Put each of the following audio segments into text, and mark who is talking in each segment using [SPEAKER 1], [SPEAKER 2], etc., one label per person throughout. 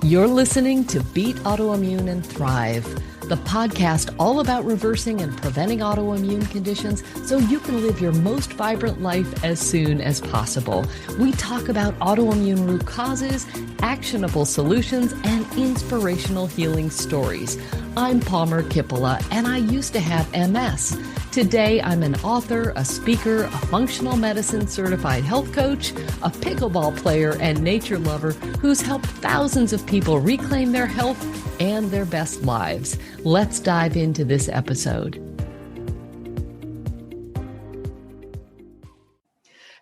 [SPEAKER 1] You're listening to Beat Autoimmune and Thrive, the podcast all about reversing and preventing autoimmune conditions so you can live your most vibrant life as soon as possible. We talk about autoimmune root causes, actionable solutions, and inspirational healing stories. I'm Palmer Kippola, and I used to have MS. Today, I'm an author, a speaker, a functional medicine certified health coach, a pickleball player, and nature lover who's helped thousands of people reclaim their health and their best lives. Let's dive into this episode.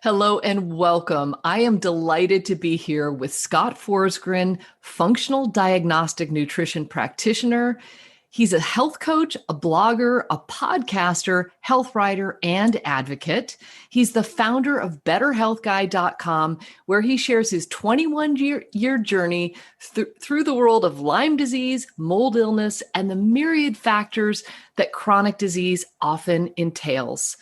[SPEAKER 1] Hello and welcome. I am delighted to be here with Scott Forsgren, functional diagnostic nutrition practitioner. He's a health coach, a blogger, a podcaster, health writer, and advocate. He's the founder of BetterHealthGuy.com, where he shares his 21-year journey through the world of Lyme disease, mold illness, and the myriad factors that chronic disease often entails.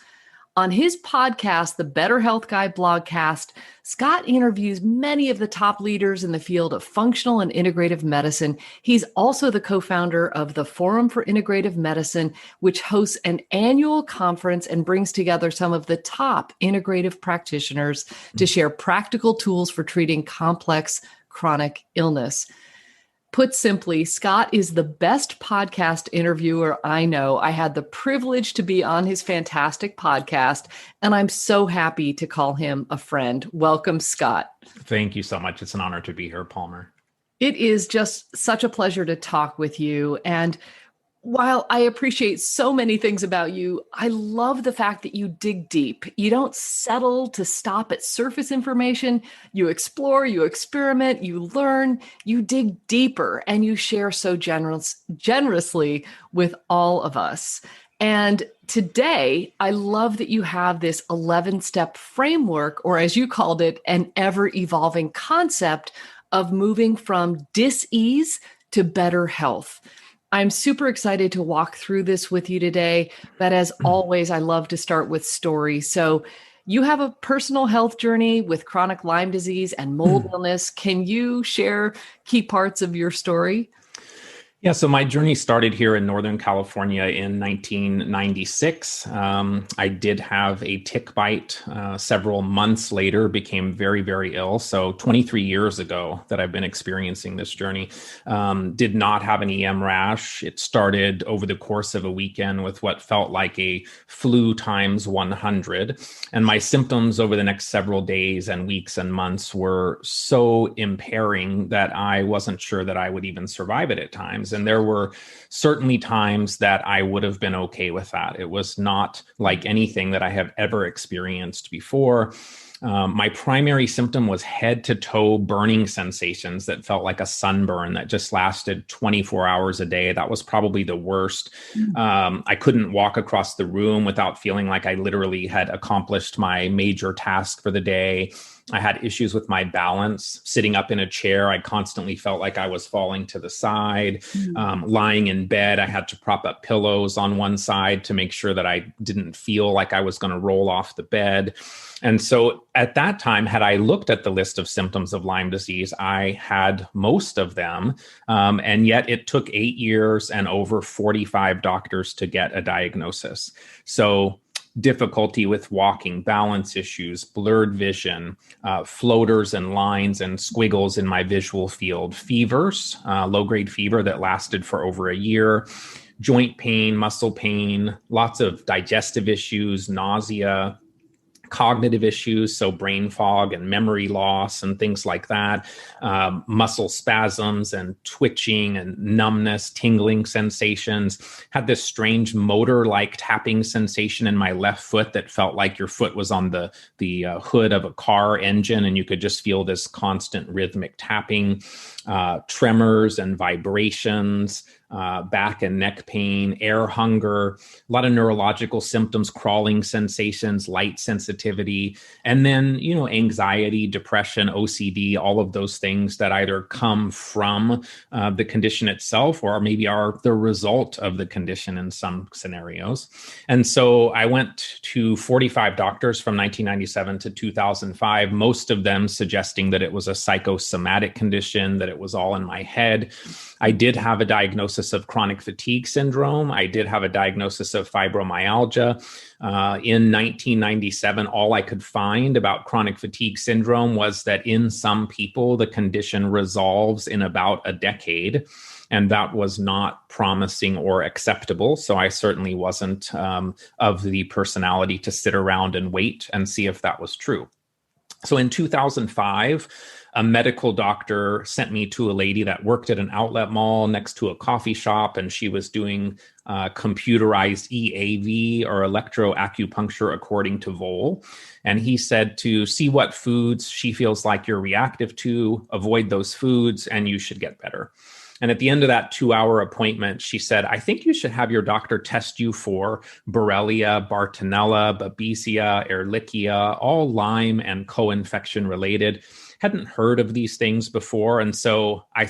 [SPEAKER 1] On his podcast, the Better Health Guy Blogcast, Scott interviews many of the top leaders in the field of functional and integrative medicine. He's also the co-founder of the Forum for Integrative Medicine, which hosts an annual conference and brings together some of the top integrative practitioners to share practical tools for treating complex chronic illness. Put simply, Scott is the best podcast interviewer I know. I had the privilege to be on his fantastic podcast, and I'm so happy to call him a friend. Welcome, Scott.
[SPEAKER 2] Thank you so much. It's an honor to be here, Palmer.
[SPEAKER 1] It is just such a pleasure to talk with you. And while I appreciate so many things about you, I love the fact that you dig deep. You don't settle to stop at surface information. You explore, you experiment, you learn, you dig deeper, and you share so generously with all of us. And today, I love that you have this 11-step framework, or as you called it, an ever-evolving concept of moving from dis-ease to better health. I'm super excited to walk through this with you today, but as always, I love to start with stories. So you have a personal health journey with chronic Lyme disease and mold illness. Can you share key parts of your story?
[SPEAKER 2] Yeah, so my journey started here in Northern California in 1996. I did have a tick bite several months later, became very, very ill. So 23 years ago that I've been experiencing this journey. Did not have an EM rash. It started over the course of a weekend with what felt like a flu times 100. And my symptoms over the next several days and weeks and months were so impairing that I wasn't sure that I would even survive it at times. And there were certainly times that I would have been okay with that. It was not like anything that I have ever experienced before. My primary symptom was head to toe burning sensations that felt like a sunburn that just lasted 24 hours a day. That was probably the worst. I couldn't walk across the room without feeling like I literally had accomplished my major task for the day. I had issues with my balance. Sitting up in a chair, I constantly felt like I was falling to the side. Lying in bed, I had to prop up pillows on one side to make sure that I didn't feel like I was going to roll off the bed. And so at that time, had I looked at the list of symptoms of Lyme disease, I had most of them. And yet it took 8 years and over 45 doctors to get a diagnosis. So difficulty with walking, balance issues, blurred vision, floaters and lines and squiggles in my visual field, fevers, low-grade fever that lasted for over a year, joint pain, muscle pain, lots of digestive issues, nausea, cognitive issues, so brain fog and memory loss and things like that, muscle spasms and twitching and numbness, tingling sensations, had this strange motor-like tapping sensation in my left foot that felt like your foot was on the hood of a car engine and you could just feel this constant rhythmic tapping, tremors and vibrations, back and neck pain, air hunger, a lot of neurological symptoms, crawling sensations, light sensitivity, and then, anxiety, depression, OCD, all of those things that either come from the condition itself or maybe are the result of the condition in some scenarios. And so I went to 45 doctors from 1997 to 2005, most of them suggesting that it was a psychosomatic condition, that it was all in my head. I did have a diagnosis of chronic fatigue syndrome. I did have a diagnosis of fibromyalgia. In 1997, all I could find about chronic fatigue syndrome was that in some people, the condition resolves in about a decade. And that was not promising or acceptable. So I certainly wasn't of the personality to sit around and wait and see if that was true. So in 2005, a medical doctor sent me to a lady that worked at an outlet mall next to a coffee shop, and she was doing computerized EAV or electroacupuncture according to Vol. And he said to see what foods she feels like you're reactive to, avoid those foods, and you should get better. And at the end of that 2-hour appointment, she said, I think you should have your doctor test you for Borrelia, Bartonella, Babesia, Ehrlichia, all Lyme and co-infection related. Hadn't heard of these things before. And so I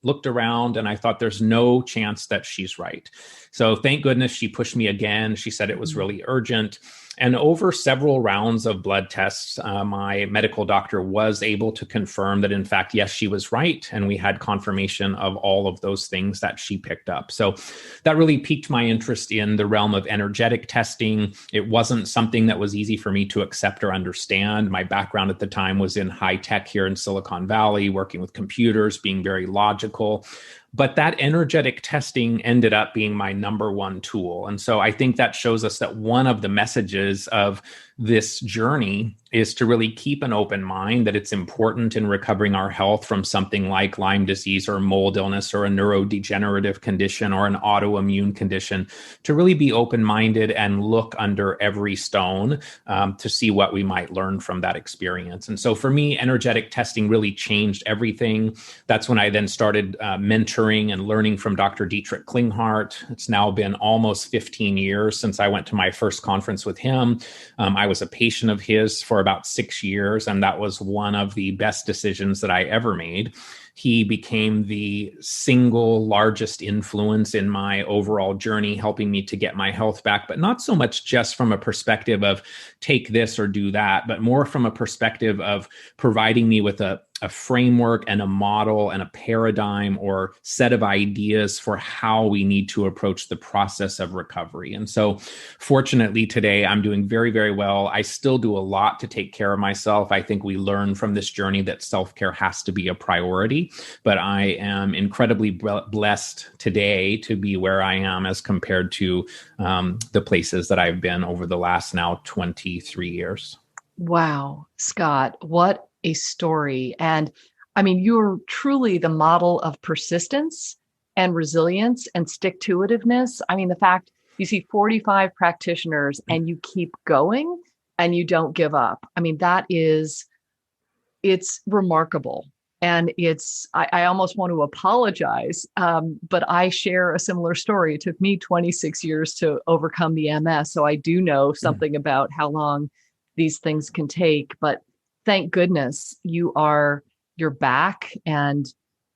[SPEAKER 2] looked around and I thought there's no chance that she's right. So thank goodness she pushed me again. She said it was really urgent. And over several rounds of blood tests, my medical doctor was able to confirm that, in fact, yes, she was right. And we had confirmation of all of those things that she picked up. So that really piqued my interest in the realm of energetic testing. It wasn't something that was easy for me to accept or understand. My background at the time was in high tech here in Silicon Valley, working with computers, being very logical. But that energetic testing ended up being my number one tool. And so I think that shows us that one of the messages of this journey is to really keep an open mind, that it's important in recovering our health from something like Lyme disease or mold illness or a neurodegenerative condition or an autoimmune condition, to really be open-minded and look under every stone to see what we might learn from that experience. And so for me, energetic testing really changed everything. That's when I then started mentoring and learning from Dr. Dietrich Klinghardt. It's now been almost 15 years since I went to my first conference with him. I was a patient of his for about 6 years, and that was one of the best decisions that I ever made. He became the single largest influence in my overall journey, helping me to get my health back, but not so much just from a perspective of take this or do that, but more from a perspective of providing me with a framework and a model and a paradigm or set of ideas for how we need to approach the process of recovery. And so fortunately today I'm doing very, very well. I still do a lot to take care of myself. I think we learn from this journey that self-care has to be a priority, but I am incredibly blessed today to be where I am as compared to the places that I've been over the last now 23 years.
[SPEAKER 1] Wow, Scott, what a story. And I mean, you're truly the model of persistence and resilience and stick-to-itiveness. I mean, the fact you see 45 practitioners and you keep going and you don't give up. I mean, it's remarkable. And I almost want to apologize, but I share a similar story. It took me 26 years to overcome the MS. So I do know something about how long these things can take, but thank goodness you're back and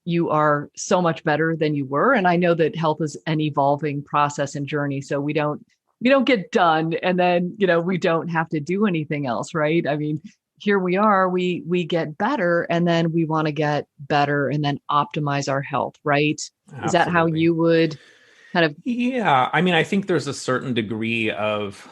[SPEAKER 1] you are so much better than you were. And I know that health is an evolving process and journey. So we don't get done and then, we don't have to do anything else, right? I mean, here we are, we get better and then we want to get better and then optimize our health, right? Absolutely. Is that how you would kind of?
[SPEAKER 2] Yeah. I mean, I think there's a certain degree of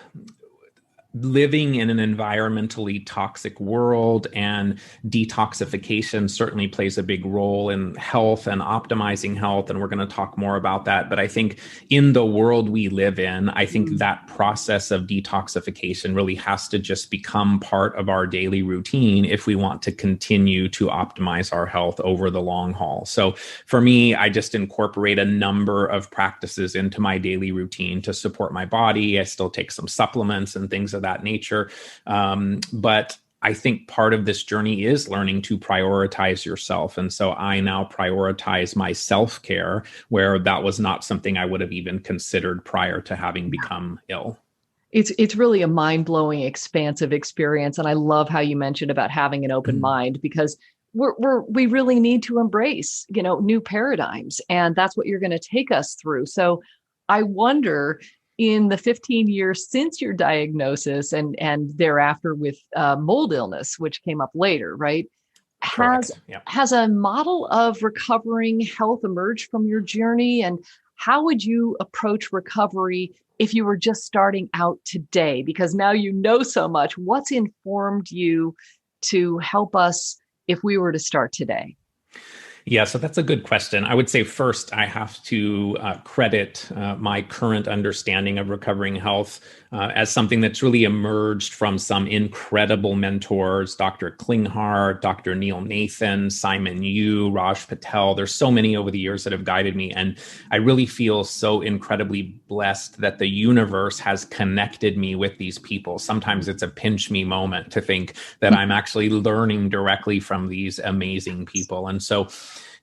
[SPEAKER 2] living in an environmentally toxic world, and detoxification certainly plays a big role in health and optimizing health. And we're going to talk more about that. But I think in the world we live in, I think that process of detoxification really has to just become part of our daily routine if we want to continue to optimize our health over the long haul. So for me, I just incorporate a number of practices into my daily routine to support my body. I still take some supplements and things of that nature. But I think part of this journey is learning to prioritize yourself. And so I now prioritize my self-care, where that was not something I would have even considered prior to having become ill.
[SPEAKER 1] It's really a mind-blowing, expansive experience. And I love how you mentioned about having an open mind, because we really need to embrace, new paradigms. And that's what you're going to take us through. So I wonder, in the 15 years since your diagnosis and thereafter with mold illness, which came up later, right?
[SPEAKER 2] Correct. Yeah.
[SPEAKER 1] Has a model of recovering health emerged from your journey? And how would you approach recovery if you were just starting out today? Because now you know so much. What's informed you to help us if we were to start today?
[SPEAKER 2] Yeah, so that's a good question. I would say first, I have to credit my current understanding of recovering health as something that's really emerged from some incredible mentors, Dr. Klinghardt, Dr. Neil Nathan, Simon Yu, Raj Patel. There's so many over the years that have guided me. And I really feel so incredibly blessed that the universe has connected me with these people. Sometimes it's a pinch me moment to think that I'm actually learning directly from these amazing people. And so,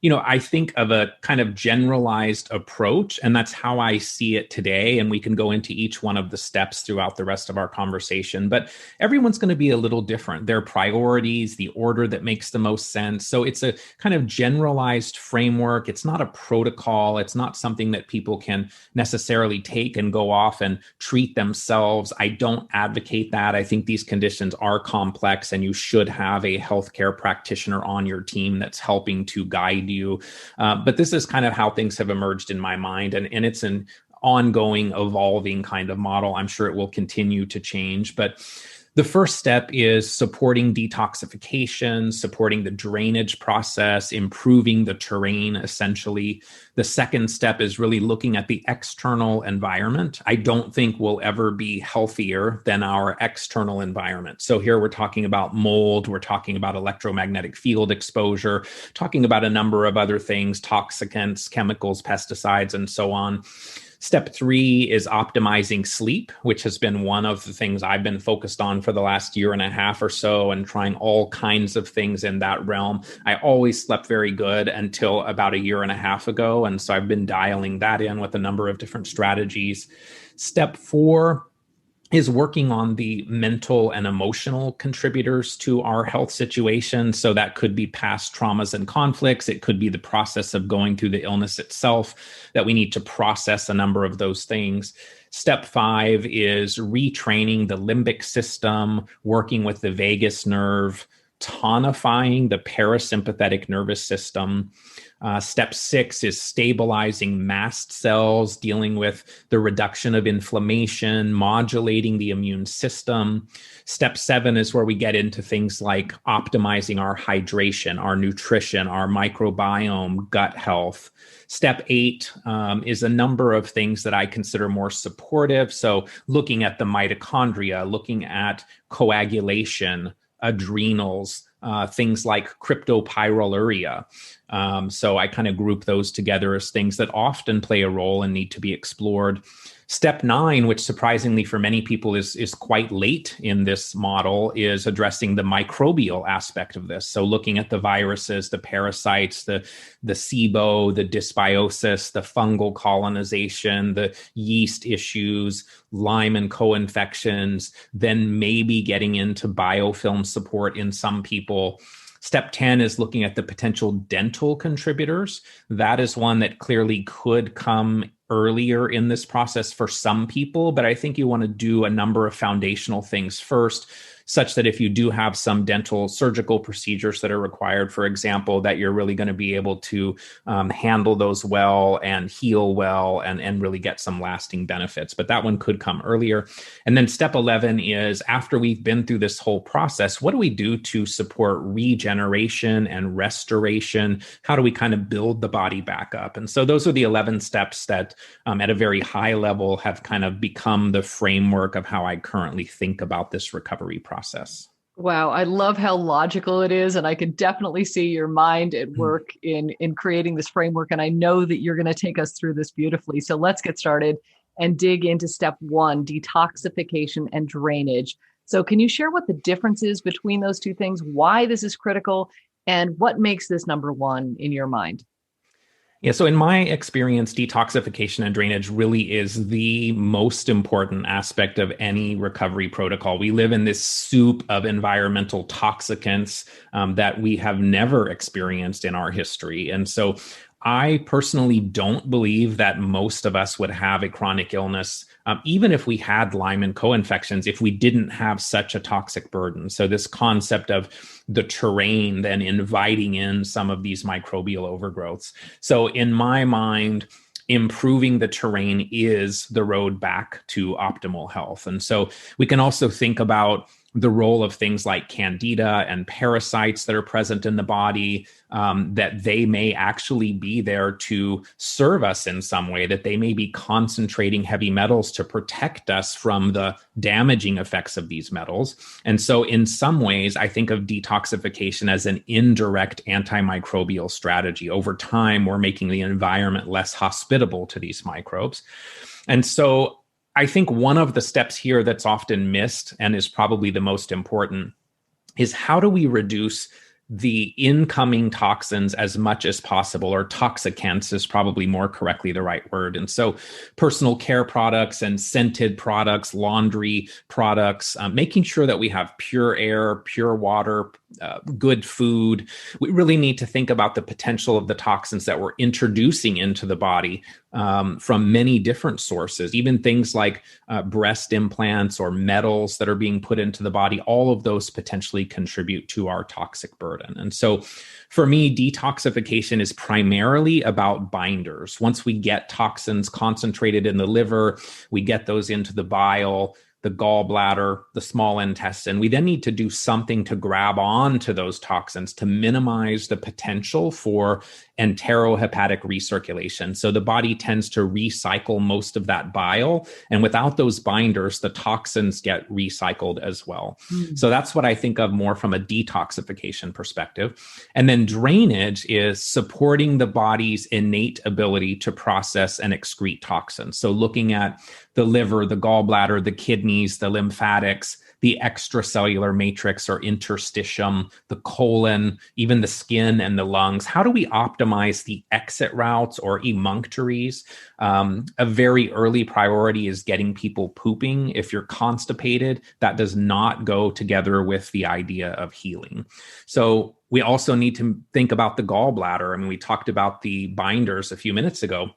[SPEAKER 2] I think of a kind of generalized approach, and that's how I see it today. And we can go into each one of the steps throughout the rest of our conversation, but everyone's going to be a little different. Their priorities, the order that makes the most sense. So it's a kind of generalized framework. It's not a protocol. It's not something that people can necessarily take and go off and treat themselves. I don't advocate that. I think these conditions are complex, and you should have a healthcare practitioner on your team that's helping to guide you. But this is kind of how things have emerged in my mind. And it's an ongoing, evolving kind of model. I'm sure it will continue to change. But the first step is supporting detoxification, supporting the drainage process, improving the terrain, essentially. The second step is really looking at the external environment. I don't think we'll ever be healthier than our external environment. So here we're talking about mold, we're talking about electromagnetic field exposure, talking about a number of other things, toxicants, chemicals, pesticides, and so on. Step 3 is optimizing sleep, which has been one of the things I've been focused on for the last year and a half or so, and trying all kinds of things in that realm. I always slept very good until about a year and a half ago. And so I've been dialing that in with a number of different strategies. Step 4 is working on the mental and emotional contributors to our health situation. So that could be past traumas and conflicts. It could be the process of going through the illness itself, that we need to process a number of those things. Step 5 is retraining the limbic system, working with the vagus nerve, tonifying the parasympathetic nervous system. Step 6 is stabilizing mast cells, dealing with the reduction of inflammation, modulating the immune system. Step 7 is where we get into things like optimizing our hydration, our nutrition, our microbiome, gut health. Step 8 is a number of things that I consider more supportive. So looking at the mitochondria, looking at coagulation, adrenals, things like cryptopyrroluria. So I kind of group those together as things that often play a role and need to be explored. Step 9, which surprisingly for many people is quite late in this model, is addressing the microbial aspect of this. So looking at the viruses, the parasites, the SIBO, the dysbiosis, the fungal colonization, the yeast issues, Lyme and co-infections, then maybe getting into biofilm support in some people. Step 10 is looking at the potential dental contributors. That is one that clearly could come earlier in this process for some people, but I think you want to do a number of foundational things first, such that if you do have some dental surgical procedures that are required, for example, that you're really going to be able to handle those well and heal well and really get some lasting benefits. But that one could come earlier. And then step 11 is, after we've been through this whole process, what do we do to support regeneration and restoration? How do we kind of build the body back up? And so those are the 11 steps that at a very high level have kind of become the framework of how I currently think about this recovery process.
[SPEAKER 1] Wow, I love how logical it is. And I can definitely see your mind at work in creating this framework. And I know that you're going to take us through this beautifully. So let's get started and dig into step 1, detoxification and drainage. So can you share what the difference is between those two things, why this is critical, and what makes this number one in your mind?
[SPEAKER 2] Yeah, so in my experience, detoxification and drainage really is the most important aspect of any recovery protocol. We live in this soup of environmental toxicants that we have never experienced in our history. And so I personally don't believe that most of us would have a chronic illness, even if we had Lyme and co-infections, if we didn't have such a toxic burden. So this concept of the terrain then inviting in some of these microbial overgrowths. So in my mind, improving the terrain is the road back to optimal health. And so we can also think about the role of things like candida and parasites that are present in the body, that they may actually be there to serve us in some way, that they may be concentrating heavy metals to protect us from the damaging effects of these metals. And so in some ways, I think of detoxification as an indirect antimicrobial strategy. Over time, we're making the environment less hospitable to these microbes. And so I think one of the steps here that's often missed and is probably the most important is how do we reduce the incoming toxins as much as possible, or toxicants is probably more correctly the right word. And so personal care products and scented products, laundry products, making sure that we have pure air, pure water, good food. We really need to think about the potential of the toxins that we're introducing into the body from many different sources, even things like breast implants or metals that are being put into the body. All of those potentially contribute to our toxic burden. And so for me, detoxification is primarily about binders. Once we get toxins concentrated in the liver, we get those into the bile, the gallbladder, the small intestine. We then need to do something to grab on to those toxins to minimize the potential for enterohepatic recirculation. So the body tends to recycle most of that bile. And without those binders, the toxins get recycled as well. So that's what I think of more from a detoxification perspective. And then drainage is supporting the body's innate ability to process and excrete toxins. So looking at the liver, the gallbladder, the kidneys, the lymphatics, the extracellular matrix or interstitium, the colon, even the skin and the lungs. How do we optimize the exit routes or emunctories? A very early priority is getting people pooping. If you're constipated, that does not go together with the idea of healing. So we also need to think about the gallbladder. I mean, we talked about the binders a few minutes ago.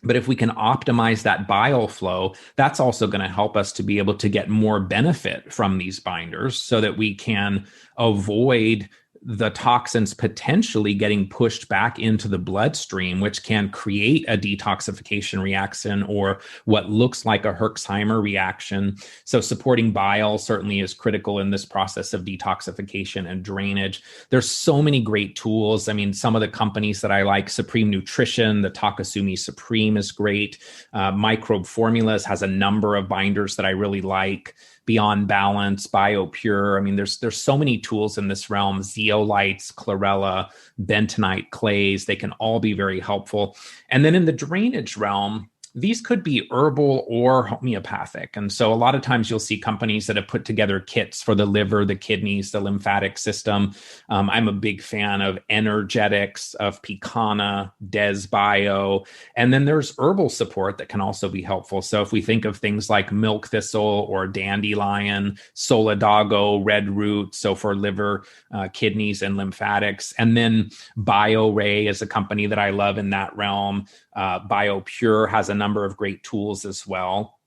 [SPEAKER 2] But if we can optimize that bile flow, that's also going to help us to be able to get more benefit from these binders so that we can avoid the toxins potentially getting pushed back into the bloodstream, which can create a detoxification reaction or what looks like a Herxheimer reaction. So supporting bile certainly is critical in this process of detoxification and drainage. There's so many great tools. I mean, some of the companies that I like, Supreme Nutrition, the Takasumi Supreme is great. Microbe Formulas has a number of binders that I really like. Beyond Balance, BioPure. I mean, there's so many tools in this realm, zeolites, chlorella, bentonite clays. They can all be very helpful. And then in the drainage realm, these could be herbal or homeopathic. And so a lot of times you'll see companies that have put together kits for the liver, the kidneys, the lymphatic system. I'm a big fan of Energetics, of Picana, Des Bio. And then there's herbal support that can also be helpful. So if we think of things like milk thistle or dandelion, solidago, red root, so for liver, kidneys, and lymphatics. And then BioRay is a company that I love in that realm. BioPure has a number of great tools as well.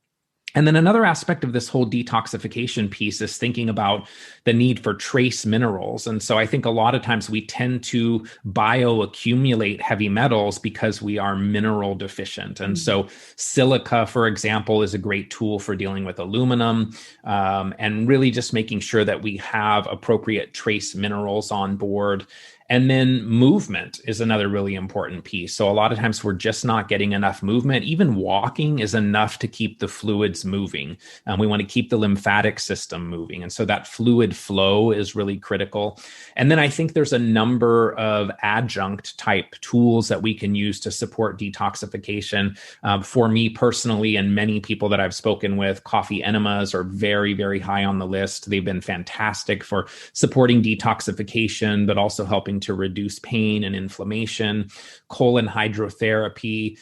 [SPEAKER 2] And then another aspect of this whole detoxification piece is thinking about the need for trace minerals. And so I think a lot of times we tend to bioaccumulate heavy metals because we are mineral deficient. And so silica, for example, is a great tool for dealing with aluminum, and really just making sure that we have appropriate trace minerals on board. And then movement is another really important piece. So a lot of times we're just not getting enough movement. Even walking is enough to keep the fluids moving. We want to keep the lymphatic system moving. And so that fluid flow is really critical. And then I think there's a number of adjunct type tools that we can use to support detoxification. For me personally, and many people that I've spoken with, coffee enemas are very, very high on the list. They've been fantastic for supporting detoxification, but also helping to reduce pain and inflammation. Colon hydrotherapy,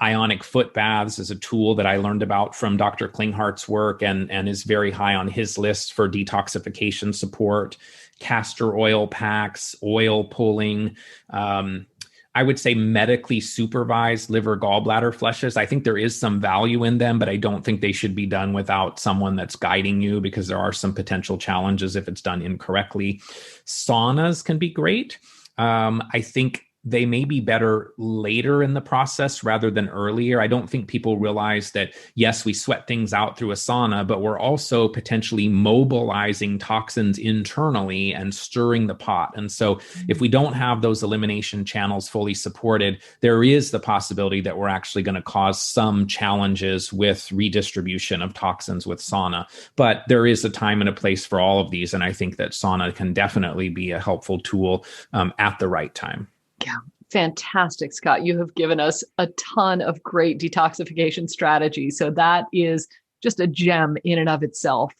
[SPEAKER 2] ionic foot baths is a tool that I learned about from Dr. Klinghart's work and is very high on his list for detoxification support. Castor oil packs, oil pulling, I would say medically supervised liver gallbladder flushes. I think there is some value in them, but I don't think they should be done without someone that's guiding you, because there are some potential challenges if it's done incorrectly. Saunas can be great. I think they may be better later in the process rather than earlier. I don't think people realize that, yes, we sweat things out through a sauna, but we're also potentially mobilizing toxins internally and stirring the pot. And so if we don't have those elimination channels fully supported, there is the possibility that we're actually going to cause some challenges with redistribution of toxins with sauna. But there is a time and a place for all of these. And I think that sauna can definitely be a helpful tool at the right time.
[SPEAKER 1] Yeah, fantastic, Scott. You have given us a ton of great detoxification strategies. So that is just a gem in and of itself,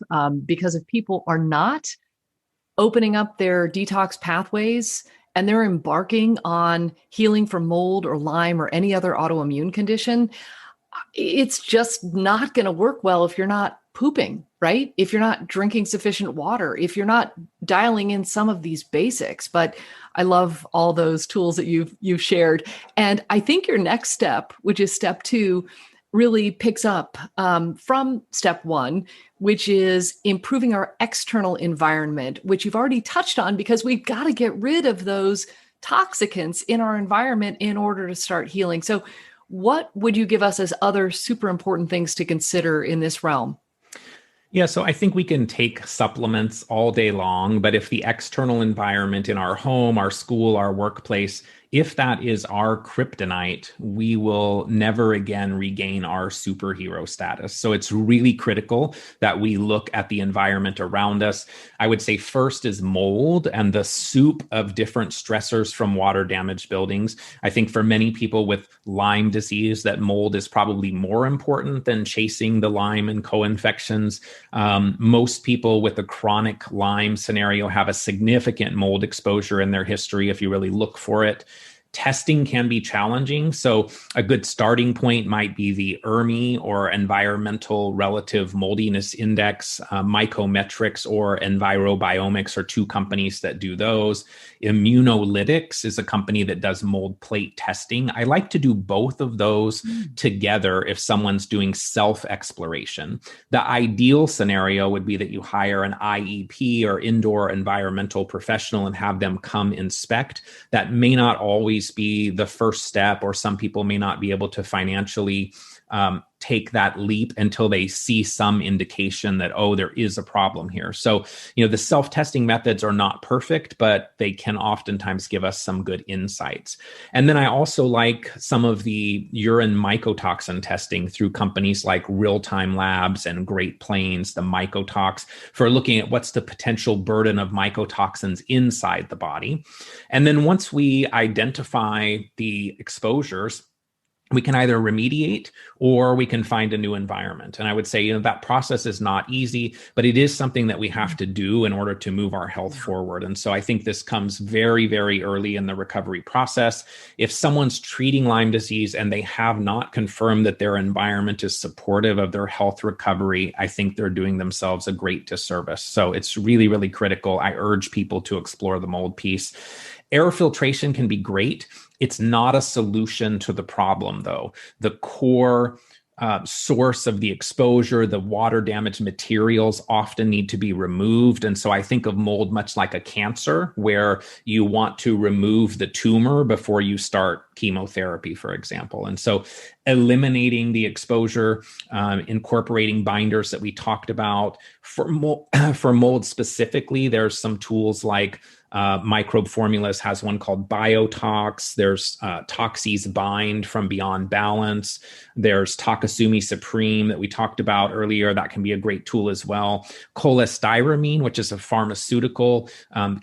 [SPEAKER 1] because if people are not opening up their detox pathways and they're embarking on healing from mold or Lyme or any other autoimmune condition, it's just not going to work well if you're not pooping, right? If you're not drinking sufficient water, if you're not dialing in some of these basics. But I love all those tools that you've shared. And I think your next step, which is step 2, really picks up from step 1, which is improving our external environment, which you've already touched on, because we've got to get rid of those toxicants in our environment in order to start healing. So what would you give us as other super important things to consider in this realm?
[SPEAKER 2] Yeah, so I think we can take supplements all day long, but if the external environment in our home, our school, our workplace, if that is our kryptonite, we will never again regain our superhero status. So it's really critical that we look at the environment around us. I would say first is mold and the soup of different stressors from water damaged buildings. I think for many people with Lyme disease, that mold is probably more important than chasing the Lyme and co-infections. Most people with a chronic Lyme scenario have a significant mold exposure in their history if you really look for it. Testing can be challenging. So a good starting point might be the ERMI, or Environmental Relative Moldiness Index. Mycometrics or Envirobiomics are 2 companies that do those. Immunolytics is a company that does mold plate testing. I like to do both of those together if someone's doing self-exploration. The ideal scenario would be that you hire an IEP or indoor environmental professional and have them come inspect. That may not always be the first step, or some people may not be able to financially take that leap until they see some indication that, oh, there is a problem here. So, the self-testing methods are not perfect, but they can oftentimes give us some good insights. And then I also like some of the urine mycotoxin testing through companies like Real Time Labs and Great Plains, the Mycotox, for looking at what's the potential burden of mycotoxins inside the body. And then once we identify the exposures, we can either remediate or we can find a new environment. And I would say, that process is not easy, but it is something that we have to do in order to move our health forward. And so I think this comes very, very early in the recovery process. If someone's treating Lyme disease and they have not confirmed that their environment is supportive of their health recovery, I think they're doing themselves a great disservice. So it's really, really critical. I urge people to explore the mold piece. Air filtration can be great. It's not a solution to the problem, though. The core source of the exposure, the water damaged materials often need to be removed. And so I think of mold much like a cancer, where you want to remove the tumor before you start chemotherapy, for example. And so eliminating the exposure, incorporating binders that we talked about. For mold specifically, there's some tools like Microbe Formulas has one called Biotox. There's Toxie's Bind from Beyond Balance. There's Takasumi Supreme that we talked about earlier. That can be a great tool as well. Cholestyramine, which is a pharmaceutical,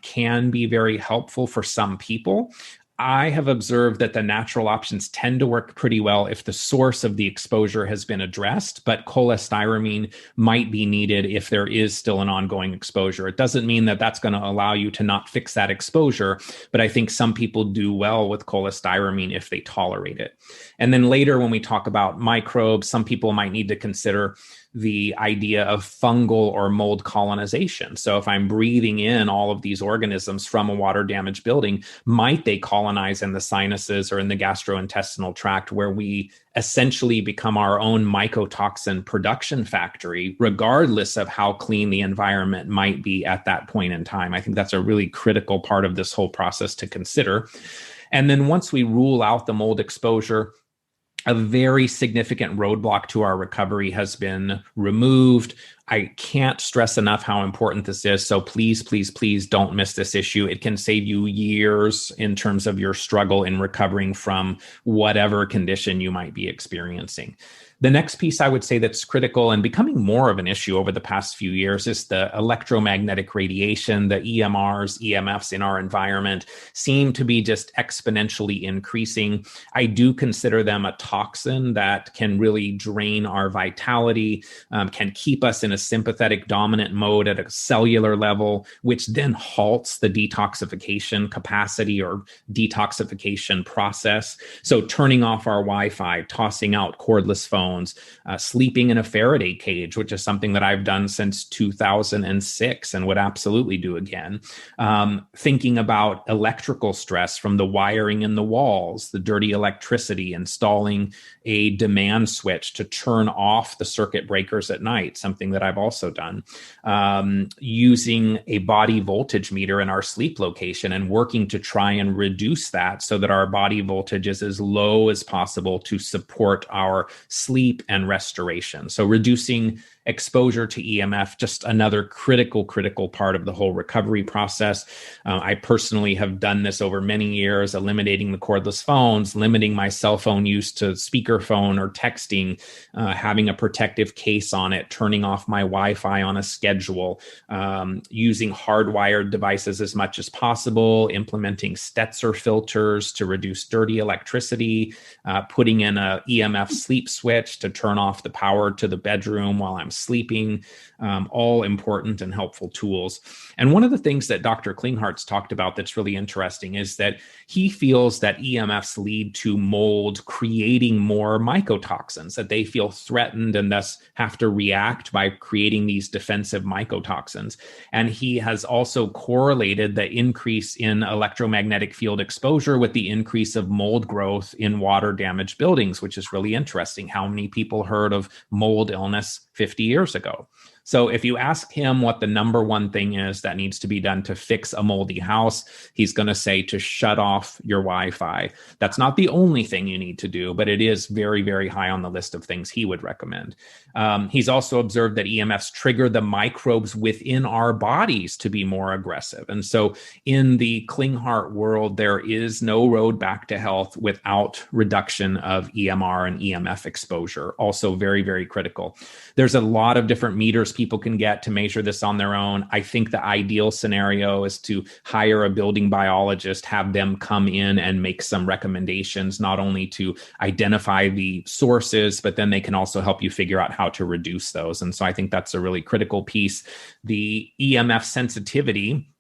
[SPEAKER 2] can be very helpful for some people. I have observed that the natural options tend to work pretty well if the source of the exposure has been addressed, but cholestyramine might be needed if there is still an ongoing exposure. It doesn't mean that that's going to allow you to not fix that exposure, but I think some people do well with cholestyramine if they tolerate it. And then later, when we talk about microbes, some people might need to consider the idea of fungal or mold colonization. So if I'm breathing in all of these organisms from a water damaged building, might they colonize in the sinuses or in the gastrointestinal tract, where we essentially become our own mycotoxin production factory, regardless of how clean the environment might be at that point in time? I think that's a really critical part of this whole process to consider. And then once we rule out the mold exposure, a very significant roadblock to our recovery has been removed. I can't stress enough how important this is. So please, please, please don't miss this issue. It can save you years in terms of your struggle in recovering from whatever condition you might be experiencing. The next piece I would say that's critical and becoming more of an issue over the past few years is the electromagnetic radiation. The EMRs, EMFs in our environment seem to be just exponentially increasing. I do consider them a toxin that can really drain our vitality, can keep us in a sympathetic dominant mode at a cellular level, which then halts the detoxification capacity or detoxification process. So turning off our Wi-Fi, tossing out cordless phones, sleeping in a Faraday cage, which is something that I've done since 2006 and would absolutely do again. Thinking about electrical stress from the wiring in the walls, the dirty electricity, installing a demand switch to turn off the circuit breakers at night, something that I've also done. Using a body voltage meter in our sleep location and working to try and reduce that so that our body voltage is as low as possible to support our sleep and restoration. So reducing exposure to EMF, just another critical part of the whole recovery process. I personally have done this over many years, eliminating the cordless phones, limiting my cell phone use to speakerphone or texting, having a protective case on it, turning off my Wi-Fi on a schedule, using hardwired devices as much as possible, implementing Stetzer filters to reduce dirty electricity, putting in a EMF sleep switch to turn off the power to the bedroom while I'm sleeping, all important and helpful tools. And one of the things that Dr. Klinghart's talked about that's really interesting is that he feels that EMFs lead to mold creating more mycotoxins, that they feel threatened and thus have to react by creating these defensive mycotoxins. And he has also correlated the increase in electromagnetic field exposure with the increase of mold growth in water damaged buildings, which is really interesting. How many people heard of mold illness 50 years ago? So if you ask him what the number one thing is that needs to be done to fix a moldy house, he's going to say to shut off your Wi-Fi. That's not the only thing you need to do, but it is very, very high on the list of things he would recommend. He's also observed that EMFs trigger the microbes within our bodies to be more aggressive. And so in the Klinghart world, there is no road back to health without reduction of EMR and EMF exposure. Also very, very critical. There's a lot of different meters people can get to measure this on their own. I think the ideal scenario is to hire a building biologist, have them come in and make some recommendations, not only to identify the sources, but then they can also help you figure out how to reduce those. And so I think that's a really critical piece. The EMF sensitivity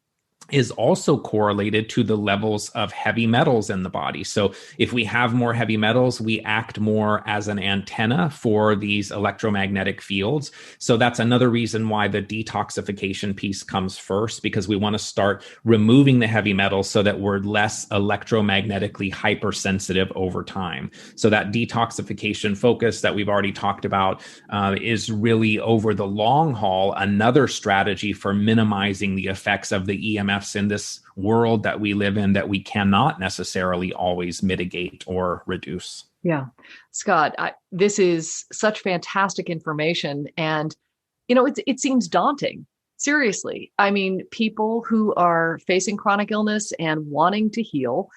[SPEAKER 2] is also correlated to the levels of heavy metals in the body. So if we have more heavy metals, we act more as an antenna for these electromagnetic fields. So that's another reason why the detoxification piece comes first, because we want to start removing the heavy metals so that we're less electromagnetically hypersensitive over time. So that detoxification focus that we've already talked about is really over the long haul, another strategy for minimizing the effects of the EMFs in this world that we live in that we cannot necessarily always mitigate or reduce.
[SPEAKER 1] Yeah. Scott, this is such fantastic information. And, it seems daunting. Seriously. I mean, people who are facing chronic illness and wanting to heal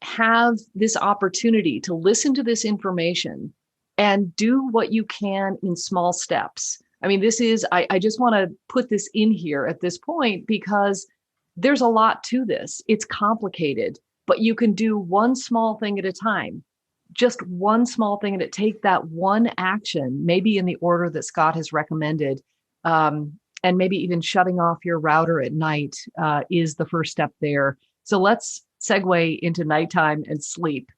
[SPEAKER 1] have this opportunity to listen to this information and do what you can in small steps. I mean, I just want to put this in here at this point because there's a lot to this. It's complicated, but you can do one small thing at a time. Just one small thing, and take that one action, maybe in the order that Scott has recommended. And maybe even shutting off your router at night is the first step there. So let's segue into nighttime and sleep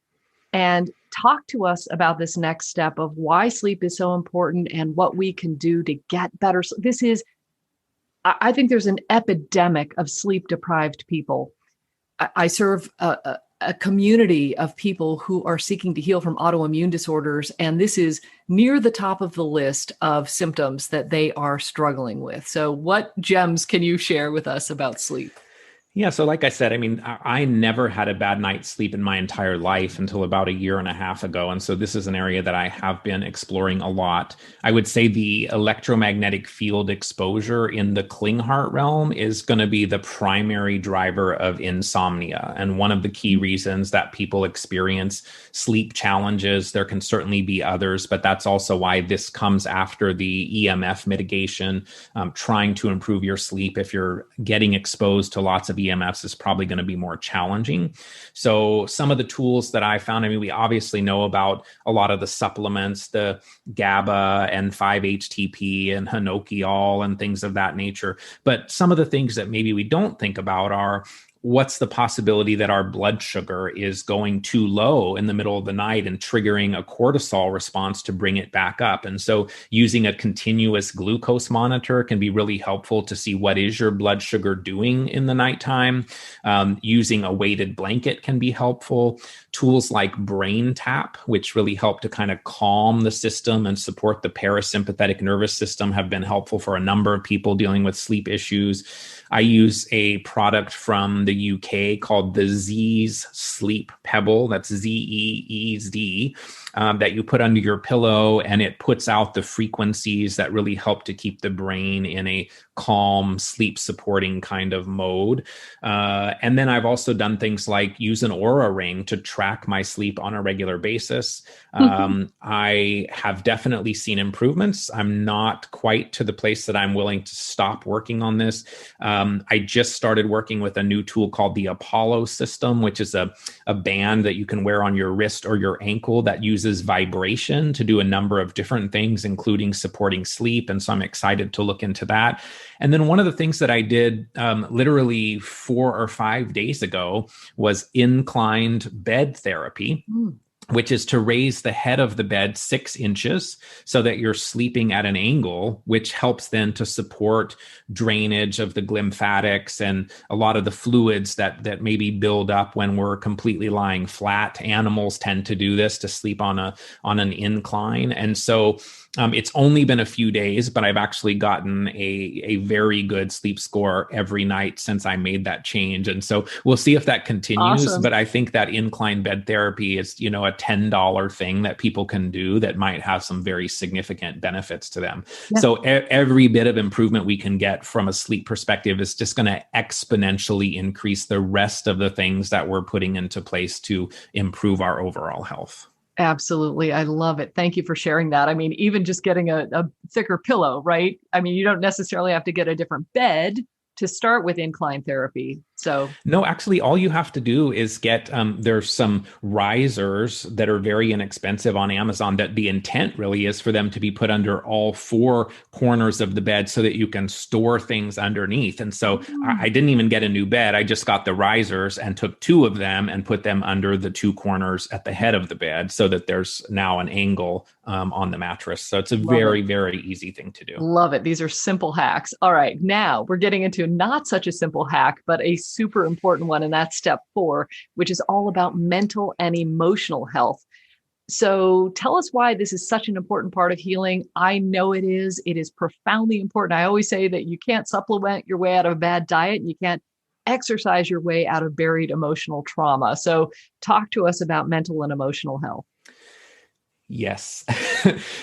[SPEAKER 1] and talk to us about this next step of why sleep is so important and what we can do to get better. I think there's an epidemic of sleep deprived people. I serve a community of people who are seeking to heal from autoimmune disorders. And this is near the top of the list of symptoms that they are struggling with. So what gems can you share with us about sleep?
[SPEAKER 2] Yeah. So like I said, I mean, I never had a bad night's sleep in my entire life until about a year and a half ago. And so this is an area that I have been exploring a lot. I would say the electromagnetic field exposure in the Klinghardt realm is going to be the primary driver of insomnia. And one of the key reasons that people experience sleep challenges, there can certainly be others, but that's also why this comes after the EMF mitigation, trying to improve your sleep. If you're getting exposed to lots of EMFs is probably going to be more challenging. So some of the tools that I found, I mean, we obviously know about a lot of the supplements, the GABA and 5-HTP and Hinokiol and things of that nature. But some of the things that maybe we don't think about are what's the possibility that our blood sugar is going too low in the middle of the night and triggering a cortisol response to bring it back up. And so using a continuous glucose monitor can be really helpful to see what is your blood sugar doing in the nighttime. Using a weighted blanket can be helpful. Tools like Brain Tap, which really help to kind of calm the system and support the parasympathetic nervous system, have been helpful for a number of people dealing with sleep issues. I use a product from the UK called the Zeez Sleep Pebble. That's Zeez, that you put under your pillow, and it puts out the frequencies that really help to keep the brain in a calm, sleep supporting kind of mode. And then I've also done things like use an Oura ring to track my sleep on a regular basis. I have definitely seen improvements. I'm not quite to the place that I'm willing to stop working on this. I just started working with a new tool called the Apollo system, which is a band that you can wear on your wrist or your ankle that uses vibration to do a number of different things, including supporting sleep. And so I'm excited to look into that. And then one of the things that I did literally 4 or 5 days ago was inclined bed therapy. Which is to raise the head of the bed 6 inches so that you're sleeping at an angle, which helps then to support drainage of the lymphatics and a lot of the fluids that maybe build up when we're completely lying flat. Animals tend to do this, to sleep on an incline. And so it's only been a few days, but I've actually gotten a very good sleep score every night since I made that change. And so we'll see if that continues.
[SPEAKER 1] Awesome.
[SPEAKER 2] But I think that incline bed therapy is, a $10 thing that people can do that might have some very significant benefits to them. Yeah. So every bit of improvement we can get from a sleep perspective is just going to exponentially increase the rest of the things that we're putting into place to improve our overall health.
[SPEAKER 1] Absolutely. I love it. Thank you for sharing that. I mean, even just getting a thicker pillow, right? I mean, you don't necessarily have to get a different bed to start with incline therapy. So
[SPEAKER 2] no, actually, all you have to do is get, there's some risers that are very inexpensive on Amazon that the intent really is for them to be put under all 4 corners of the bed so that you can store things underneath. And so I didn't even get a new bed. I just got the risers and took 2 of them and put them under the 2 corners at the head of the bed so that there's now an angle on the mattress. So it's a very easy thing to do.
[SPEAKER 1] Love it. These are simple hacks. All right. Now we're getting into not such a simple hack, but a super important one. And that's step 4, which is all about mental and emotional health. So tell us why this is such an important part of healing. I know it is. It is profoundly important. I always say that you can't supplement your way out of a bad diet, and you can't exercise your way out of buried emotional trauma. So talk to us about mental and emotional health.
[SPEAKER 2] Yes.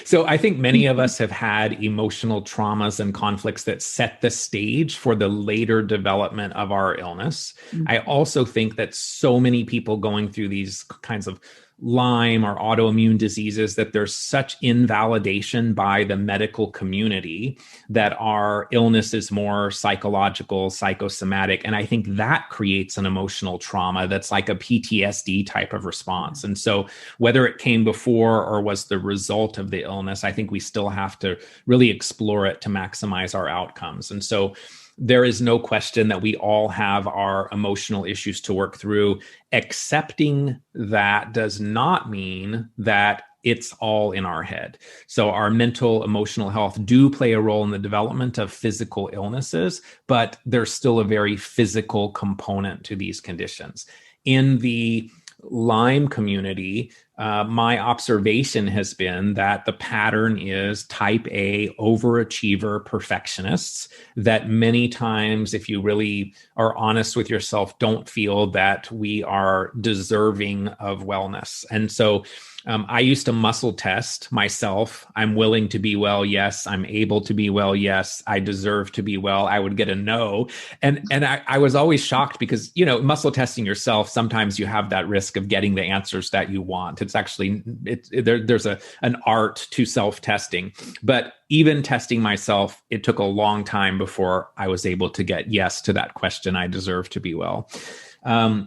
[SPEAKER 2] So I think many of us have had emotional traumas and conflicts that set the stage for the later development of our illness. I also think that so many people going through these kinds of Lyme or autoimmune diseases, that there's such invalidation by the medical community that our illness is more psychological, psychosomatic. And I think that creates an emotional trauma that's like a PTSD type of response. And so whether it came before or was the result of the illness, I think we still have to really explore it to maximize our outcomes. And so there is no question that we all have our emotional issues to work through. Accepting that does not mean that it's all in our head. So our mental, emotional health do play a role in the development of physical illnesses, but there's still a very physical component to these conditions. In the Lyme community, my observation has been that the pattern is type A overachiever perfectionists that many times, if you really are honest with yourself, don't feel that we are deserving of wellness. And so I used to muscle test myself. I'm willing to be well. Yes. I'm able to be well. Yes. I deserve to be well. I would get a no. And I was always shocked because, muscle testing yourself, sometimes you have that risk of getting the answers that you want. It's actually, there's an art to self-testing. But even testing myself, it took a long time before I was able to get yes to that question, I deserve to be well.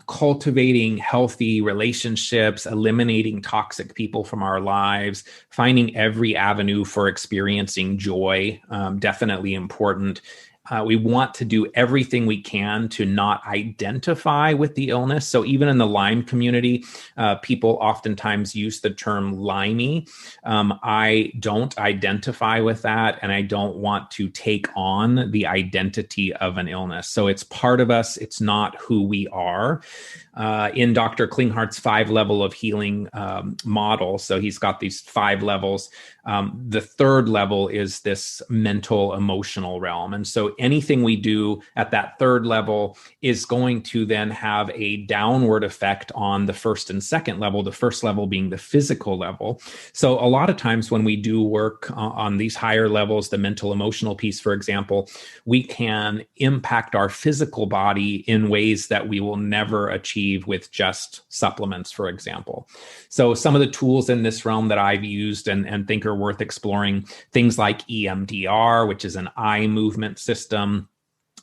[SPEAKER 2] Cultivating healthy relationships, eliminating toxic people from our lives, finding every avenue for experiencing joy, definitely important. We want to do everything we can to not identify with the illness. So even in the Lyme community, people oftentimes use the term limey. I don't identify with that, and I don't want to take on the identity of an illness. So it's part of us. It's not who we are. In Dr. Klinghart's 5-level of healing model, so he's got these 5 levels. The 3rd level is this mental, emotional realm. And so anything we do at that 3rd level is going to then have a downward effect on the 1st and 2nd level, the 1st level being the physical level. So a lot of times when we do work on these higher levels, the mental, emotional piece, for example, we can impact our physical body in ways that we will never achieve with just supplements, for example. So some of the tools in this realm that I've used and think are worth exploring, things like EMDR, which is an eye movement system,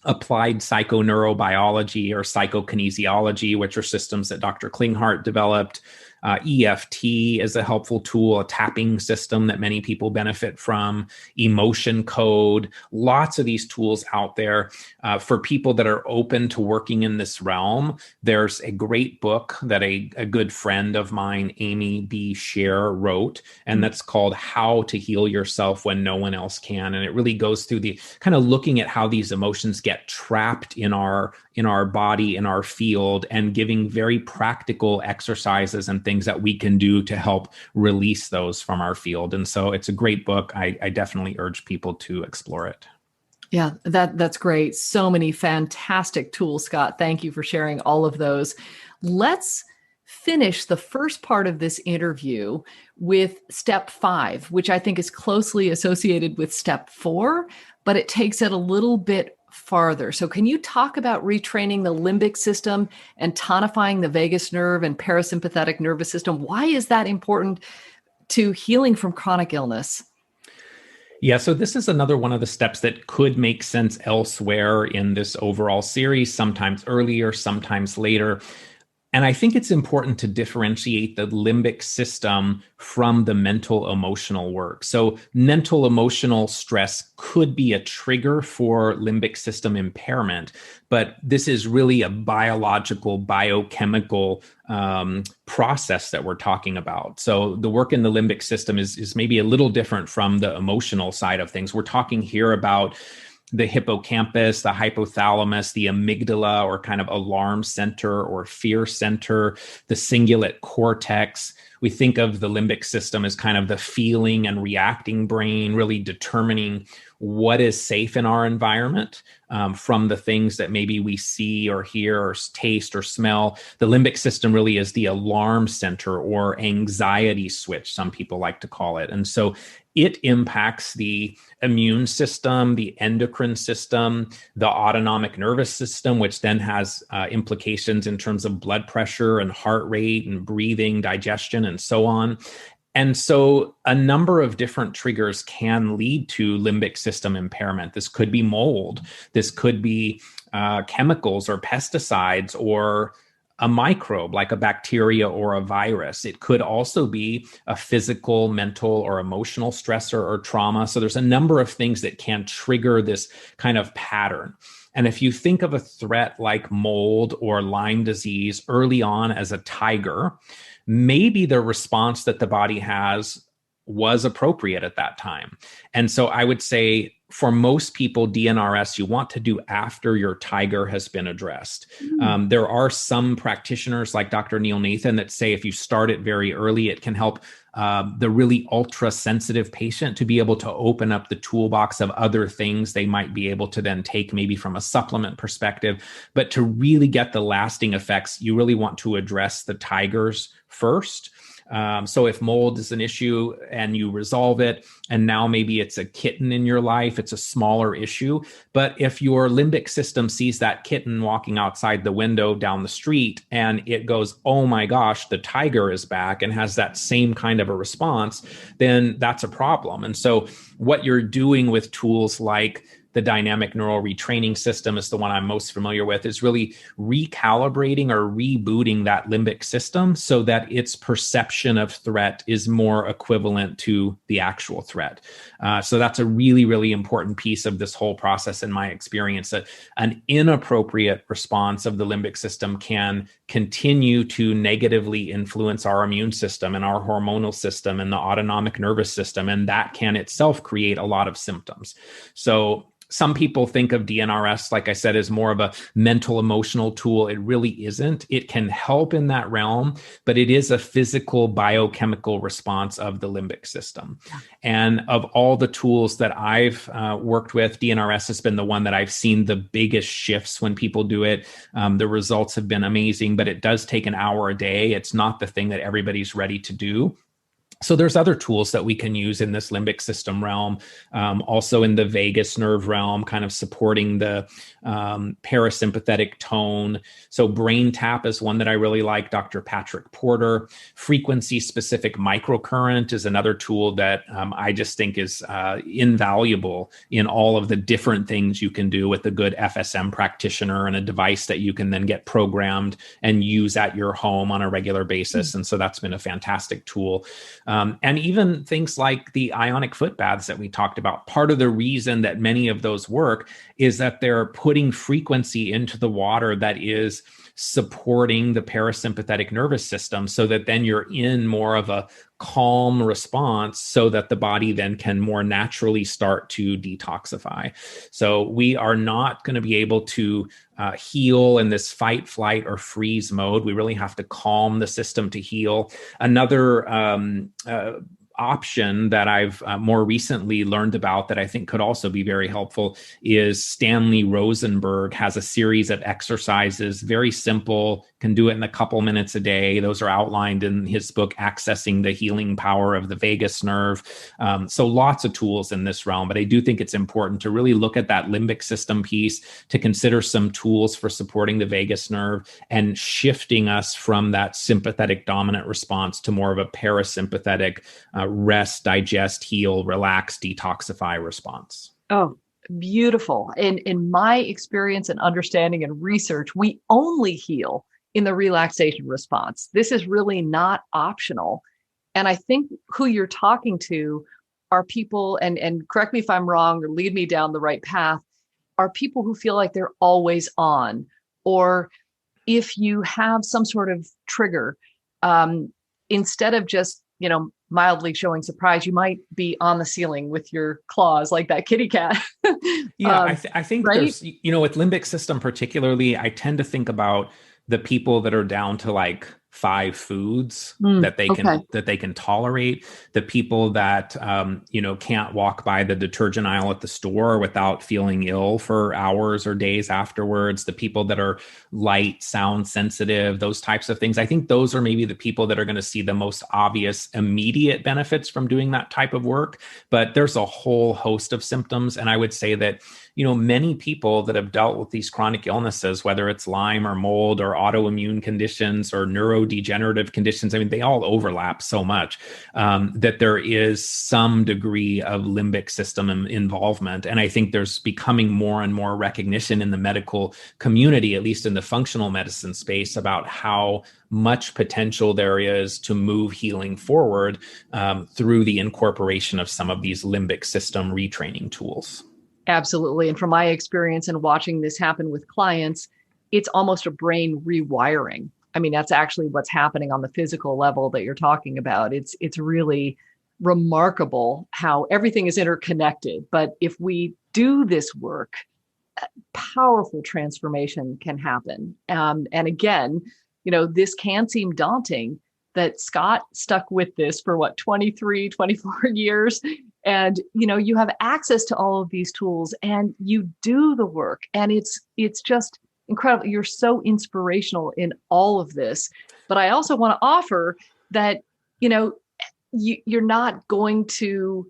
[SPEAKER 2] applied psychoneurobiology or psychokinesiology, which are systems that Dr. Klinghart developed. EFT is a helpful tool, a tapping system that many people benefit from, emotion code, lots of these tools out there. For people that are open to working in this realm, there's a great book that a good friend of mine, Amy B. Scher, wrote, and that's called How to Heal Yourself When No One Else Can. And it really goes through the kind of looking at how these emotions get trapped in our body, in our field, and giving very practical exercises and things that we can do to help release those from our field. And so it's a great book. I definitely urge people to explore it.
[SPEAKER 1] Yeah, that's great. So many fantastic tools, Scott. Thank you for sharing all of those. Let's finish the first part of this interview with step 5, which I think is closely associated with step 4, but it takes it a little bit farther. So can you talk about retraining the limbic system and tonifying the vagus nerve and parasympathetic nervous system? Why is that important to healing from chronic illness?
[SPEAKER 2] Yeah, so this is another one of the steps that could make sense elsewhere in this overall series, sometimes earlier, sometimes later. And I think it's important to differentiate the limbic system from the mental emotional work. So mental emotional stress could be a trigger for limbic system impairment, but this is really a biological, biochemical process that we're talking about. So the work in the limbic system is maybe a little different from the emotional side of things. We're talking here about the hippocampus, the hypothalamus, the amygdala, or kind of alarm center or fear center, the cingulate cortex. We think of the limbic system as kind of the feeling and reacting brain, really determining what is safe in our environment from the things that maybe we see or hear or taste or smell. The limbic system really is the alarm center or anxiety switch, some people like to call it. And so it impacts the immune system, the endocrine system, the autonomic nervous system, which then has implications in terms of blood pressure and heart rate and breathing, digestion, and so on. And so a number of different triggers can lead to limbic system impairment. This could be mold. This could be chemicals or pesticides or a microbe like a bacteria or a virus. It could also be a physical, mental, or emotional stressor or trauma. So there's a number of things that can trigger this kind of pattern. And if you think of a threat like mold or Lyme disease early on as a tiger, maybe the response that the body has was appropriate at that time. And so I would say for most people, DNRS, you want to do after your tiger has been addressed. There are some practitioners like Dr. Neil Nathan that say if you start it very early, it can help the really ultra sensitive patient to be able to open up the toolbox of other things they might be able to then take maybe from a supplement perspective. But to really get the lasting effects, you really want to address the tigers first. So if mold is an issue and you resolve it, and now maybe it's a kitten in your life, it's a smaller issue. But if your limbic system sees that kitten walking outside the window down the street and it goes, oh my gosh, the tiger is back, and has that same kind of a response, then that's a problem. And so what you're doing with tools like the dynamic neural retraining system is the one I'm most familiar with, is really recalibrating or rebooting that limbic system so that its perception of threat is more equivalent to the actual threat. So that's a really, really important piece of this whole process in my experience. That an inappropriate response of the limbic system can continue to negatively influence our immune system and our hormonal system and the autonomic nervous system, and that can itself create a lot of symptoms. So some people think of DNRS, like I said, as more of a mental, emotional tool. It really isn't. It can help in that realm, but it is a physical, biochemical response of the limbic system. And of all the tools that I've worked with, DNRS has been the one that I've seen the biggest shifts when people do it. The results have been amazing, but it does take an hour a day. It's not the thing that everybody's ready to do. So there's other tools that we can use in this limbic system realm, also in the vagus nerve realm, kind of supporting the parasympathetic tone. So brain tap is one that I really like, Dr. Patrick Porter. Frequency specific microcurrent is another tool that I just think is invaluable in all of the different things you can do with a good FSM practitioner and a device that you can then get programmed and use at your home on a regular basis. And so that's been a fantastic tool. And even things like the ionic foot baths that we talked about. Part of the reason that many of those work is that they're putting frequency into the water that is supporting the parasympathetic nervous system, so that then you're in more of a calm response, so that the body then can more naturally start to detoxify. So we are not going to be able to heal in this fight, flight, or freeze mode. We really have to calm the system to heal. Another option that I've more recently learned about that I think could also be very helpful is Stanley Rosenberg has a series of exercises, very simple, can do it in a couple minutes a day. Those are outlined in his book, Accessing the Healing Power of the Vagus Nerve. So lots of tools in this realm, but I do think it's important to really look at that limbic system piece, to consider some tools for supporting the vagus nerve and shifting us from that sympathetic dominant response to more of a parasympathetic rest, digest, heal, relax, detoxify response.
[SPEAKER 1] Oh, beautiful. In my experience and understanding and research, we only heal in the relaxation response. This is really not optional. And I think who you're talking to are people, and correct me if I'm wrong or lead me down the right path, are people who feel like they're always on, or if you have some sort of trigger, instead of just, mildly showing surprise, you might be on the ceiling with your claws like that kitty cat.
[SPEAKER 2] Yeah, I think
[SPEAKER 1] right?
[SPEAKER 2] there's, with limbic system particularly, I tend to think about the people that are down to like 5 foods that they can tolerate, the people that can't walk by the detergent aisle at the store without feeling ill for hours or days afterwards, the people that are light, sound sensitive, those types of things. I think those are maybe the people that are going to see the most obvious immediate benefits from doing that type of work. But there's a whole host of symptoms, and I would say that many people that have dealt with these chronic illnesses, whether it's Lyme or mold or autoimmune conditions or neurodegenerative conditions, I mean, they all overlap so much that there is some degree of limbic system involvement. And I think there's becoming more and more recognition in the medical community, at least in the functional medicine space, about how much potential there is to move healing forward through the incorporation of some of these limbic system retraining tools.
[SPEAKER 1] Absolutely. And from my experience and watching this happen with clients, it's almost a brain rewiring. I mean, that's actually what's happening on the physical level that you're talking about. It's really remarkable how everything is interconnected. But if we do this work, powerful transformation can happen. And again, this can seem daunting that Scott stuck with this for 23, 24 years. And, you have access to all of these tools and you do the work, and it's just incredible. You're so inspirational in all of this. But I also want to offer that, you're not going to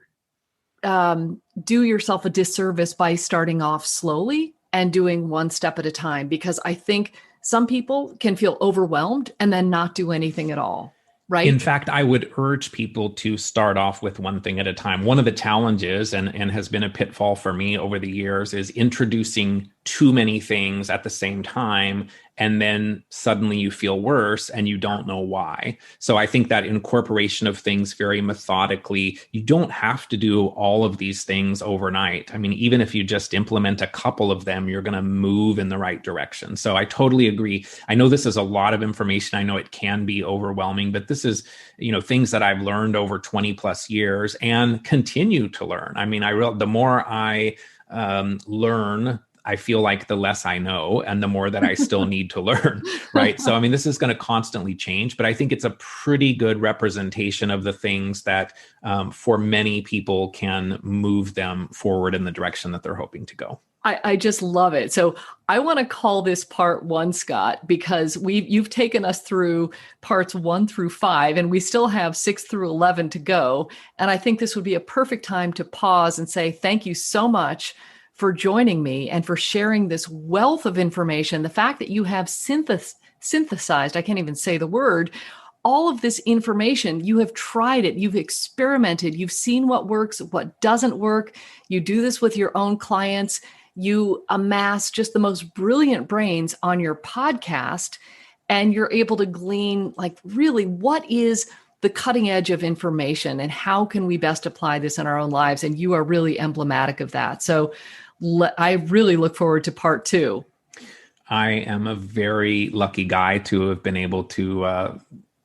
[SPEAKER 1] do yourself a disservice by starting off slowly and doing one step at a time, because I think some people can feel overwhelmed and then not do anything at all. Right.
[SPEAKER 2] In fact, I would urge people to start off with one thing at a time. One of the challenges, and has been a pitfall for me over the years, is introducing too many things at the same time, and then suddenly you feel worse and you don't know why. So I think that incorporation of things very methodically, you don't have to do all of these things overnight. I mean, even if you just implement a couple of them, you're going to move in the right direction. So I totally agree. I know this is a lot of information. I know it can be overwhelming, but this is, things that I've learned over 20 plus years and continue to learn. I mean, the more I learn, I feel like the less I know and the more that I still need to learn, right? So, I mean, this is going to constantly change, but I think it's a pretty good representation of the things that for many people can move them forward in the direction that they're hoping to go.
[SPEAKER 1] I just love it. So I want to call this part 1, Scott, because you've taken us through parts 1 through 5, and we still have 6 through 11 to go. And I think this would be a perfect time to pause and say, thank you so much for joining me and for sharing this wealth of information. The fact that you have synthesized, I can't even say the word, all of this information. You have tried it, you've experimented, you've seen what works, what doesn't work. You do this with your own clients. You amass just the most brilliant brains on your podcast, and you're able to glean, like, really, what is the cutting edge of information and how can we best apply this in our own lives? And you are really emblematic of that. So I really look forward to part 2.
[SPEAKER 2] I am a very lucky guy to have been able to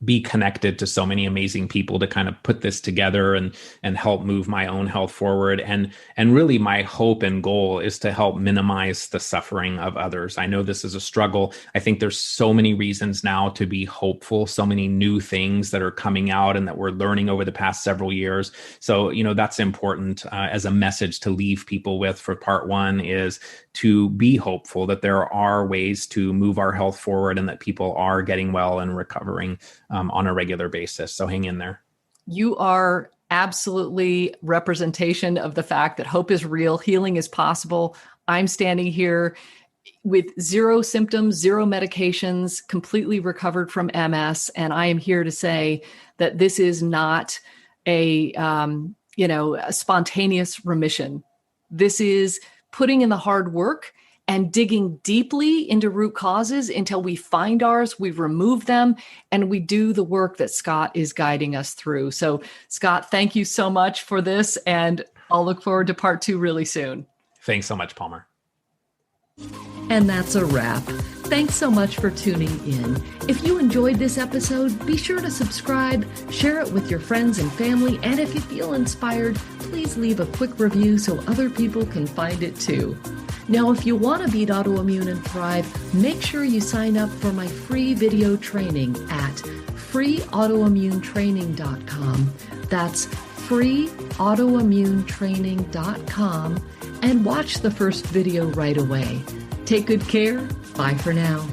[SPEAKER 2] be connected to so many amazing people to kind of put this together and help move my own health forward. And really my hope and goal is to help minimize the suffering of others. I know this is a struggle. I think there's so many reasons now to be hopeful, so many new things that are coming out and that we're learning over the past several years. So, that's important as a message to leave people with for part 1, is to be hopeful that there are ways to move our health forward and that people are getting well and recovering on a regular basis. So hang in there.
[SPEAKER 1] You are absolutely representation of the fact that hope is real, healing is possible. I'm standing here with 0 symptoms, 0 medications, completely recovered from MS. And I am here to say that this is not a spontaneous remission. This is putting in the hard work and digging deeply into root causes until we find ours, we remove them, and we do the work that Scott is guiding us through. So, Scott, thank you so much for this, and I'll look forward to part 2 really soon.
[SPEAKER 2] Thanks so much, Palmer.
[SPEAKER 1] And that's a wrap. Thanks so much for tuning in. If you enjoyed this episode, be sure to subscribe, share it with your friends and family, and if you feel inspired, please leave a quick review so other people can find it too. Now, if you want to beat autoimmune and thrive, make sure you sign up for my free video training at freeautoimmunetraining.com. That's freeautoimmunetraining.com, and watch the first video right away. Take good care. Bye for now.